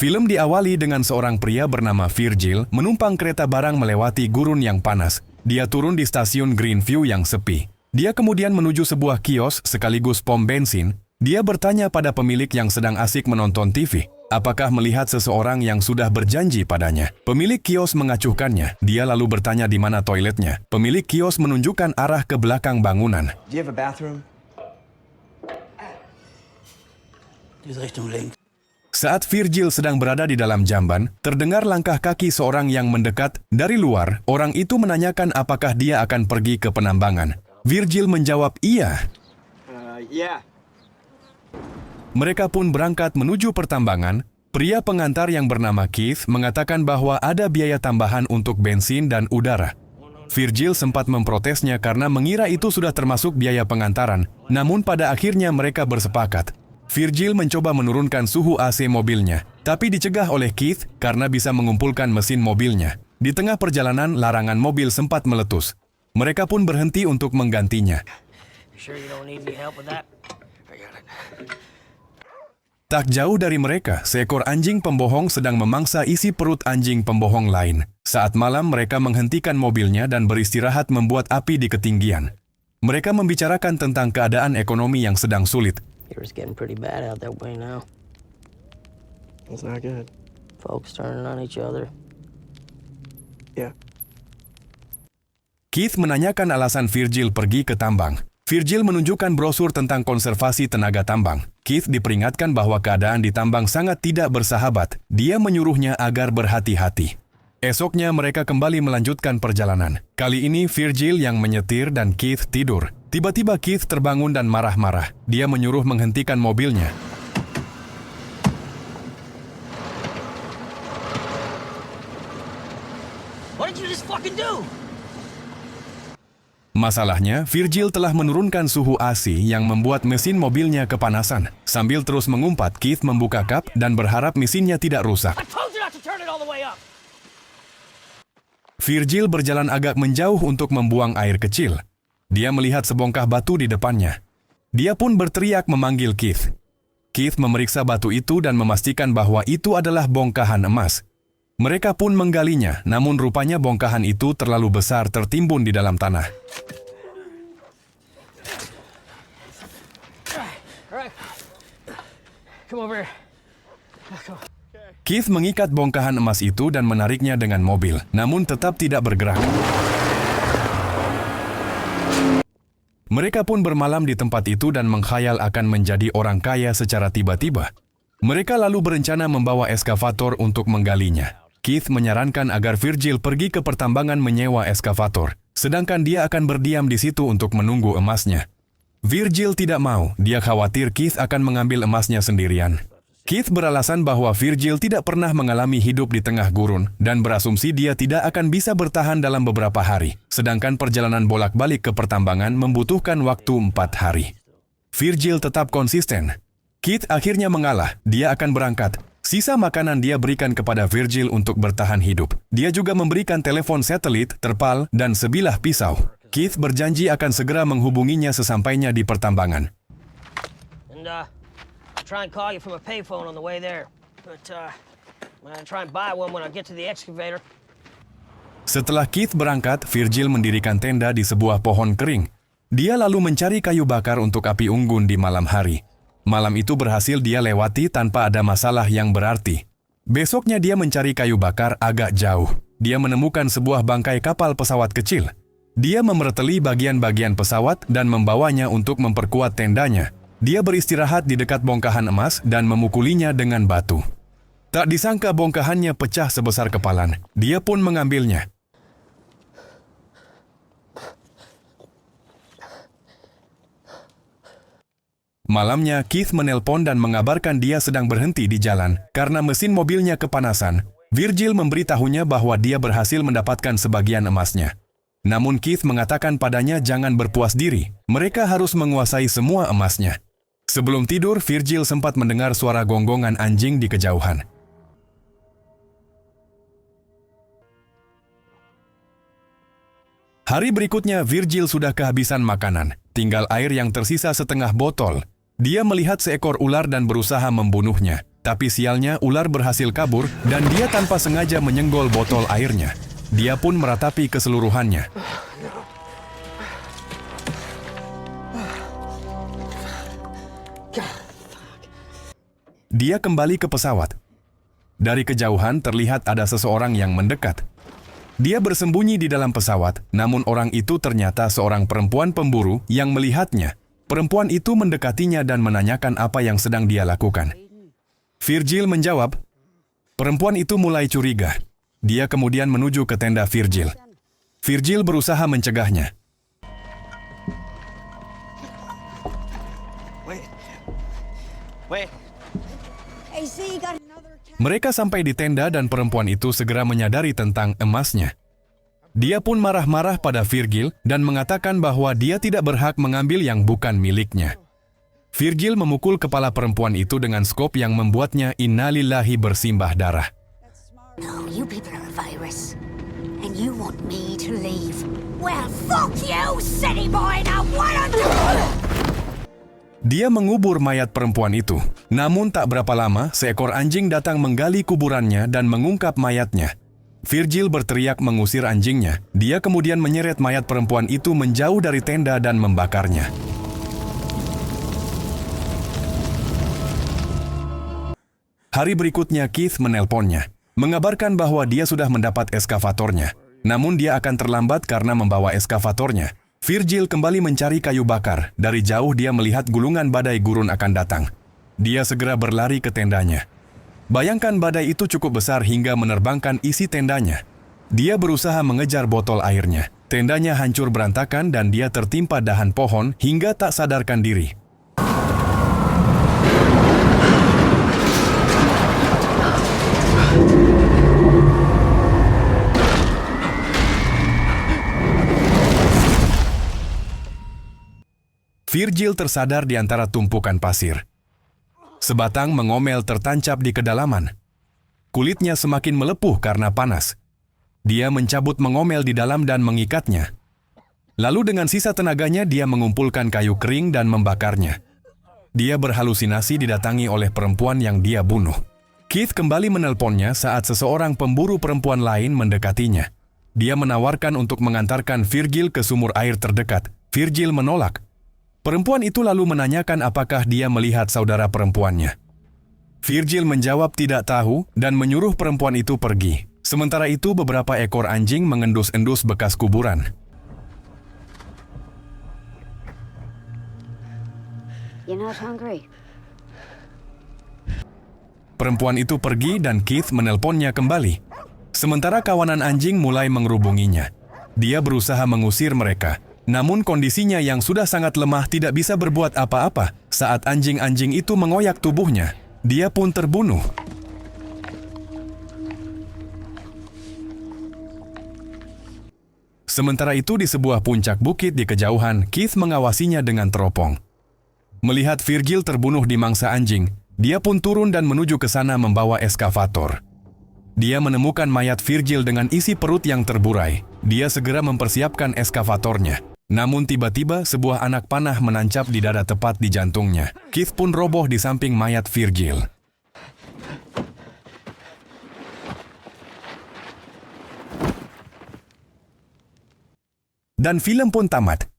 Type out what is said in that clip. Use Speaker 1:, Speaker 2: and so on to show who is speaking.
Speaker 1: Film diawali dengan seorang pria bernama Virgil menumpang kereta barang melewati gurun yang panas. Dia turun di stasiun Greenview yang sepi. Dia kemudian menuju sebuah kios sekaligus pom bensin. Dia bertanya pada pemilik yang sedang asik menonton TV, apakah melihat seseorang yang sudah berjanji padanya. Pemilik kios mengacuhkannya. Dia lalu bertanya di mana toiletnya. Pemilik kios menunjukkan arah ke belakang bangunan.
Speaker 2: Do you have a bathroom?
Speaker 1: Saat Virgil sedang berada di dalam jamban, terdengar langkah kaki seorang yang mendekat. Dari luar, orang itu menanyakan apakah dia akan pergi ke penambangan. Virgil menjawab iya.
Speaker 2: Yeah.
Speaker 1: Mereka pun berangkat menuju pertambangan. Pria pengantar yang bernama Keith mengatakan bahwa ada biaya tambahan untuk bensin dan udara. Virgil sempat memprotesnya karena mengira itu sudah termasuk biaya pengantaran. Namun pada akhirnya mereka bersepakat. Virgil mencoba menurunkan suhu AC mobilnya, tapi dicegah oleh Keith karena bisa mengumpulkan mesin mobilnya. Di tengah perjalanan, larangan mobil sempat meletus. Mereka pun berhenti untuk menggantinya. Tak jauh dari mereka, seekor anjing pembohong sedang memangsa isi perut anjing pembohong lain. Saat malam, mereka menghentikan mobilnya dan beristirahat membuat api di ketinggian. Mereka membicarakan tentang keadaan ekonomi yang sedang sulit.
Speaker 3: It's getting pretty bad out that way now.
Speaker 2: That's not good.
Speaker 3: Folks turning on each other.
Speaker 2: Yeah.
Speaker 1: Keith menanyakan alasan Virgil pergi ke tambang. Virgil menunjukkan brosur tentang konservasi tenaga tambang. Keith diperingatkan bahwa keadaan di tambang sangat tidak bersahabat. Dia menyuruhnya agar berhati-hati. Esoknya mereka kembali melanjutkan perjalanan. Kali ini Virgil yang menyetir dan Keith tidur. Tiba-tiba Keith terbangun dan marah-marah. Dia menyuruh menghentikan mobilnya.
Speaker 3: What did you just fucking do?
Speaker 1: Masalahnya, Virgil telah menurunkan suhu AC yang membuat mesin mobilnya kepanasan. Sambil terus mengumpat, Keith membuka kap dan berharap mesinnya tidak rusak.
Speaker 3: I told you not to turn it all the way up.
Speaker 1: Virgil berjalan agak menjauh untuk membuang air kecil. Dia melihat sebongkah batu di depannya. Dia pun berteriak memanggil Keith. Keith memeriksa batu itu dan memastikan bahwa itu adalah bongkahan emas. Mereka pun menggalinya, namun rupanya bongkahan itu terlalu besar tertimbun di dalam tanah.
Speaker 3: Alright. Come over here.
Speaker 1: Keith mengikat bongkahan emas itu dan menariknya dengan mobil, namun tetap tidak bergerak. Mereka pun bermalam di tempat itu dan menghayal akan menjadi orang kaya secara tiba-tiba. Mereka lalu berencana membawa eskavator untuk menggalinya. Keith menyarankan agar Virgil pergi ke pertambangan menyewa eskavator, sedangkan dia akan berdiam di situ untuk menunggu emasnya. Virgil tidak mau, dia khawatir Keith akan mengambil emasnya sendirian. Keith beralasan bahwa Virgil tidak pernah mengalami hidup di tengah gurun dan berasumsi dia tidak akan bisa bertahan dalam beberapa hari, sedangkan perjalanan bolak-balik ke pertambangan membutuhkan waktu 4 hari. Virgil tetap konsisten. Keith akhirnya mengalah, dia akan berangkat. Sisa makanan dia berikan kepada Virgil untuk bertahan hidup. Dia juga memberikan telepon satelit, terpal, dan sebilah pisau. Keith berjanji akan segera menghubunginya sesampainya di pertambangan.
Speaker 3: And I'll try and call you from a payphone on the way there. But I'm gonna try and buy one when I get to the excavator.
Speaker 1: Setelah Keith berangkat, Virgil mendirikan tenda di sebuah pohon kering. Dia lalu mencari kayu bakar untuk api unggun di malam hari. Malam itu berhasil dia lewati tanpa ada masalah yang berarti. Besoknya dia mencari kayu bakar agak jauh. Dia menemukan sebuah bangkai kapal pesawat kecil. Dia memerteli bagian-bagian pesawat dan membawanya untuk memperkuat tendanya. Dia beristirahat di dekat bongkahan emas dan memukulinya dengan batu. Tak disangka bongkahannya pecah sebesar kepalan. Dia pun mengambilnya. Malamnya, Keith menelpon dan mengabarkan dia sedang berhenti di jalan karena mesin mobilnya kepanasan. Virgil memberitahunya bahwa dia berhasil mendapatkan sebagian emasnya. Namun Keith mengatakan padanya jangan berpuas diri. Mereka harus menguasai semua emasnya. Sebelum tidur, Virgil sempat mendengar suara gonggongan anjing di kejauhan. Hari berikutnya, Virgil sudah kehabisan makanan. Tinggal air yang tersisa setengah botol. Dia melihat seekor ular dan berusaha membunuhnya. Tapi sialnya ular berhasil kabur dan dia tanpa sengaja menyenggol botol airnya. Dia pun meratapi keseluruhannya. Dia kembali ke pesawat. Dari kejauhan terlihat ada seseorang yang mendekat. Dia bersembunyi di dalam pesawat, namun orang itu ternyata seorang perempuan pemburu yang melihatnya. Perempuan itu mendekatinya dan menanyakan apa yang sedang dia lakukan. Virgil menjawab. Perempuan itu mulai curiga. Dia kemudian menuju ke tenda Virgil. Virgil berusaha mencegahnya.
Speaker 2: Wait.
Speaker 4: Hey, see, you got another cat.
Speaker 1: Mereka sampai di tenda dan perempuan itu segera menyadari tentang emasnya. Dia pun marah-marah pada Virgil dan mengatakan bahwa dia tidak berhak mengambil yang bukan miliknya. Virgil memukul kepala perempuan itu dengan skop yang membuatnya innalillahi bersimbah darah.
Speaker 4: No, you people are a virus. And you want me to leave. Well, fuck you, city boy! Now why don't you...
Speaker 1: Dia mengubur mayat perempuan itu. Namun tak berapa lama, seekor anjing datang menggali kuburannya dan mengungkap mayatnya. Virgil berteriak mengusir anjingnya. Dia kemudian menyeret mayat perempuan itu menjauh dari tenda dan membakarnya. Hari berikutnya Keith menelponnya, mengabarkan bahwa dia sudah mendapat eskavatornya. Namun dia akan terlambat karena membawa eskavatornya. Virgil kembali mencari kayu bakar. Dari jauh dia melihat gulungan badai gurun akan datang. Dia segera berlari ke tendanya. Bayangkan badai itu cukup besar hingga menerbangkan isi tendanya. Dia berusaha mengejar botol airnya. Tendanya hancur berantakan dan dia tertimpa dahan pohon hingga tak sadarkan diri. Virgil tersadar di antara tumpukan pasir. Sebatang mengomel tertancap di kedalaman. Kulitnya semakin melepuh karena panas. Dia mencabut mengomel di dalam dan mengikatnya. Lalu dengan sisa tenaganya dia mengumpulkan kayu kering dan membakarnya. Dia berhalusinasi didatangi oleh perempuan yang dia bunuh. Keith kembali menelponnya saat seseorang pemburu perempuan lain mendekatinya. Dia menawarkan untuk mengantarkan Virgil ke sumur air terdekat. Virgil menolak. Perempuan itu lalu menanyakan apakah dia melihat saudara perempuannya. Virgil menjawab tidak tahu dan menyuruh perempuan itu pergi. Sementara itu beberapa ekor anjing mengendus-endus bekas kuburan.
Speaker 4: You're not hungry?
Speaker 1: Perempuan itu pergi dan Keith menelponnya kembali. Sementara kawanan anjing mulai mengerubunginya. Dia berusaha mengusir mereka. Namun kondisinya yang sudah sangat lemah tidak bisa berbuat apa-apa. Saat anjing-anjing itu mengoyak tubuhnya, dia pun terbunuh. Sementara itu di sebuah puncak bukit di kejauhan, Keith mengawasinya dengan teropong. Melihat Virgil terbunuh di mangsa anjing, dia pun turun dan menuju ke sana membawa eskavator. Dia menemukan mayat Virgil dengan isi perut yang terburai. Dia segera mempersiapkan eskavatornya. Namun tiba-tiba sebuah anak panah menancap di dada tepat di jantungnya. Keith pun roboh di samping mayat Virgil. Dan film pun tamat.